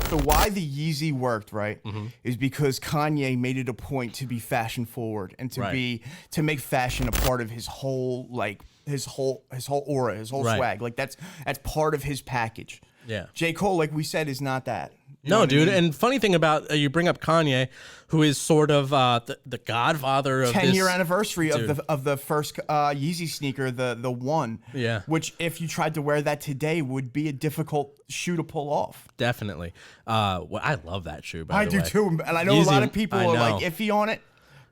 So why the Yeezy worked, right, is because Kanye made it a point to be fashion forward and to make fashion a part of his whole his whole aura, his whole swag. Like that's part of his package. Yeah. J. Cole, like we said, is not that. You know No, what I dude. mean? And funny thing about you bring up Kanye, who is sort of the godfather of 10-year anniversary of the first Yeezy sneaker, the one. Yeah. Which, if you tried to wear that today, would be a difficult shoe to pull off. Definitely. Well, I love that shoe. By I the do way. too, and I know Yeezy, a lot of people I are know. like iffy on it.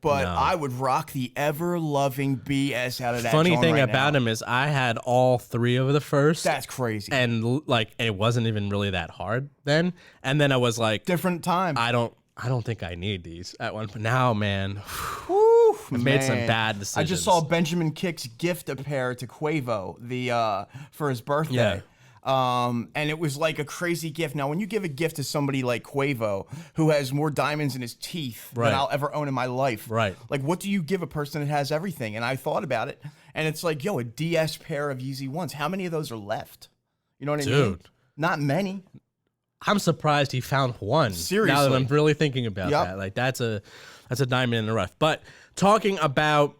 But No. I would rock the ever-loving BS out of that. Funny joint thing right about now. him is I had all three of the first. That's crazy. And like it wasn't even really that hard then. And then I was like, Different time. I don't think I need these at one point. Now, man, Whew, I've made some man. bad decisions. I just saw Benjamin Kicks gift a pair to Quavo for his birthday. And it was like a crazy gift. Now, when you give a gift to somebody like Quavo, who has more diamonds in his teeth than I'll ever own in my life, like what do you give a person that has everything? And I thought about it, and it's like, yo, a DS pair of Yeezy ones. How many of those are left? You know what I mean? Dude. Not many. I'm surprised he found one. Seriously. Now that I'm really thinking about that. Like that's a diamond in the rough. But talking about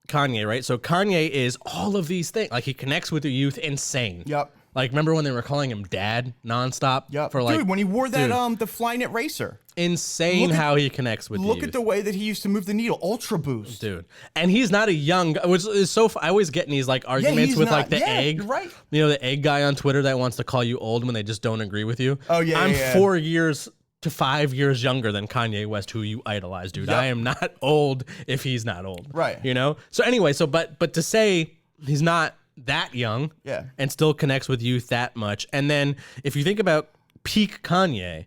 Kanye, right? So Kanye is all of these things. Like he connects with the youth, insane. Yep. Like remember when they were calling him dad nonstop? Yep. For like, dude, when he wore that the Flyknit racer. Insane how he connects with Look youth. at the way that he used to move the needle. Ultra Boost. Dude. And he's not a young, which is so, I always get in these like arguments he's with not. like the egg. You're right. You know, the egg guy on Twitter that wants to call you old when they just don't agree with you. Oh, yeah, I'm yeah. 4 years to 5 years younger than Kanye West, who you idolize, dude. I am not old if he's not old. Right. You know? So anyway, but to say he's not that young and still connects with youth that much. And then if you think about peak Kanye,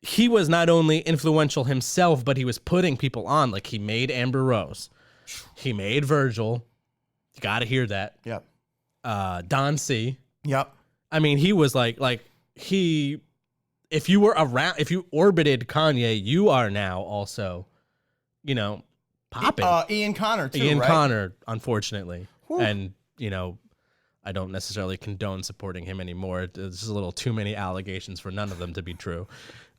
he was not only influential himself, but he was putting people on. Like he made Amber Rose. He made Virgil. You got to hear that. Yep. Don C. Yep. I mean, he was like he, if you were around, if you orbited Kanye, you are now also, you know, popping. Ian Connor too, Ian right? Connor, unfortunately. Whew. And, you know, I don't necessarily condone supporting him anymore. There's just a little too many allegations for none of them to be true.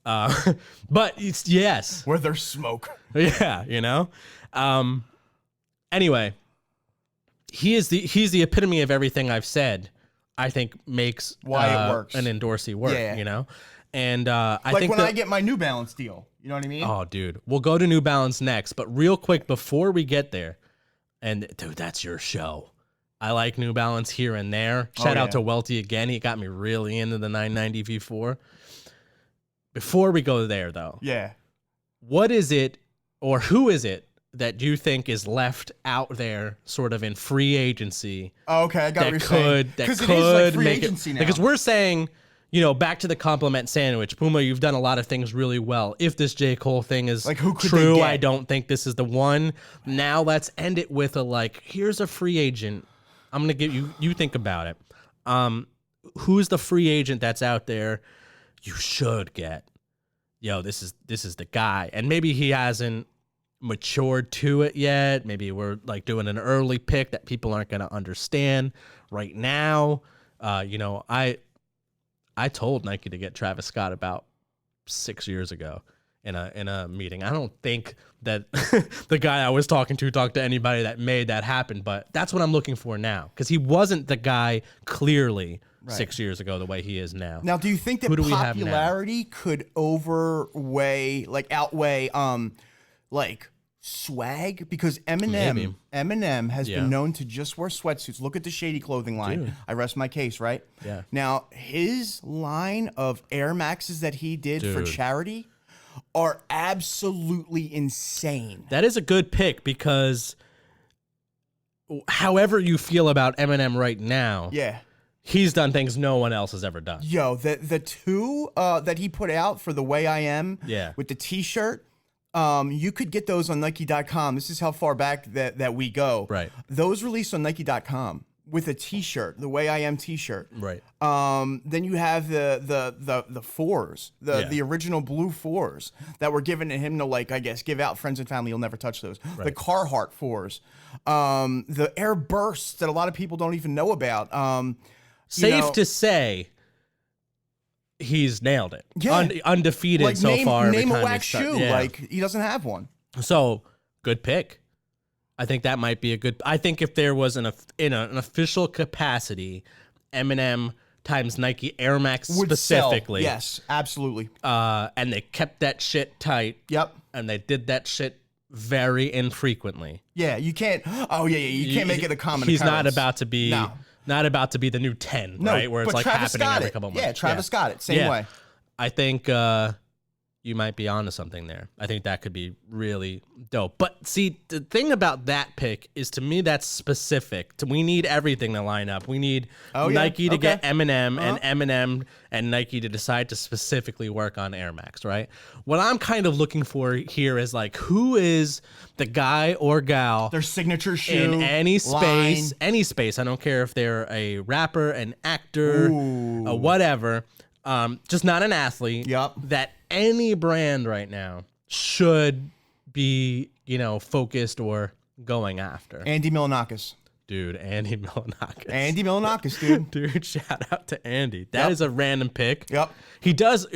But it's, yes. Where there's smoke. Yeah, you know? Anyway, he's the epitome of everything I've said, I think makes why it works. an Endorser work, you know? And I like think when I get my New Balance deal, you know what I mean? Oh, dude. We'll go to New Balance next, but real quick before we get there, and dude, that's your show. I like New Balance here and there. Shout out to Welty again. He got me really into the 990 V4. Before we go there, though, what is it, or who is it that you think is left out there, sort of in free agency? Oh, okay, I got what you're saying. That could it is like free make agency it now. because we're saying, you know, back to the compliment sandwich. Puma, you've done a lot of things really well. If this J. Cole thing is like, who could true, they get? I don't think this is the one. Now let's end it with a like, here's a free agent. I'm gonna give you think about it. Who's the free agent that's out there you should get? Yo, this is the guy. And maybe he hasn't matured to it yet. Maybe we're like doing an early pick that people aren't gonna understand right now. You know, I told Nike to get Travis Scott about 6 years ago in a meeting. I don't think that the guy I was talking to talked to anybody that made that happen, but that's what I'm looking for now because he wasn't the guy clearly 6 years ago the way he is now. Now, do you think that popularity could outweigh like swag? Because Eminem has been known to just wear sweatsuits. Look at the Shady clothing line. Dude. I rest my case, right? Yeah. Now, his line of Air Maxes that he did for charity are absolutely insane. That is a good pick because however you feel about Eminem right now, he's done things no one else has ever done. Yo, the two that he put out for The Way I Am with the t-shirt, you could get those on Nike.com. This is how far back that we go. Right. Those released on Nike.com with a t-shirt, The Way I Am t-shirt. Right. Then you have the fours, the original blue fours that were given to him to, like, I guess, give out. Friends and family, you'll never touch those. Right. The Carhartt fours. The Air Bursts that a lot of people don't even know about. Safe to say, he's nailed it. Yeah. Undefeated Like so far. name every a time wax he shoe. yeah. Like he doesn't have one. So good pick. I think that might be a good. I think if there was in an official capacity, Eminem times Nike Air Max Would specifically. sell. Yes, absolutely. And they kept that shit tight. Yep. And they did that shit very infrequently. Yeah, you can't. Oh yeah, you can't make it a common. He's occurrence. not about to be. No. Not about to be the new 10, No, right? Where it's but like Travis happening got every it. couple months. Yeah, Travis got it. Same way. I think you might be onto something there. I think that could be really dope. But see, the thing about that pick is, to me, that's specific. We need everything to line up. We need Nike to get Eminem and Eminem and Nike to decide to specifically work on Air Max, right? What I'm kind of looking for here is like, who is the guy or gal, their signature shoe in any space, line. any space. I don't care if they're a rapper, an actor, whatever. Just not an athlete. Yep. That any brand right now should be, focused or going after. Andy Milonakis. Dude, Andy Milonakis. Andy Milonakis, dude. Dude, shout out to Andy. That is a random pick. Yep. He does.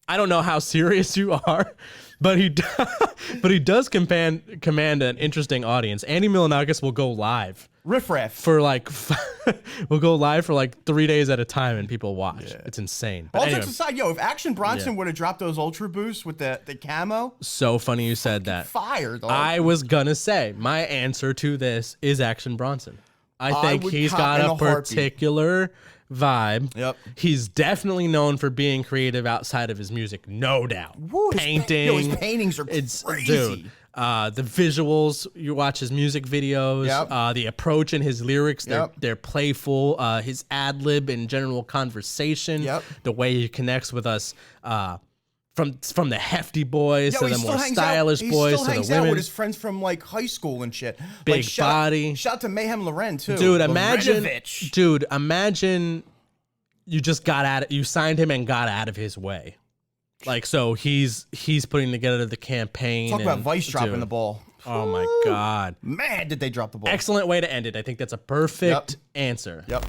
I don't know how serious you are, but he does command an interesting audience. Andy Milonakis will go live. Riff Raff. For we'll go live for like 3 days at a time and people watch. Yeah. It's insane. But All anyway, jokes aside, if Action Bronson would have dropped those Ultra Boosts with the camo, so funny you said that. Fire, dog. I was gonna say my answer to this is Action Bronson. I think he's got a particular vibe. Yep. He's definitely known for being creative outside of his music, no doubt. Woo, Painting. His paintings are crazy. Dude, the visuals, you watch his music videos, the approach in his lyrics, they're playful. His ad lib and general conversation, the way he connects with us, from the hefty boys to the more stylish boys to the women. He still hangs out with his friends from like high school and shit. Big body. Shout out to Mayhem Loren too. Dude, imagine you just you signed him and got out of his way. Like, so he's putting together the campaign. Talk about Vice dropping the ball. Oh my God. Man, did they drop the ball. Excellent way to end it. I think that's a perfect answer. Yep.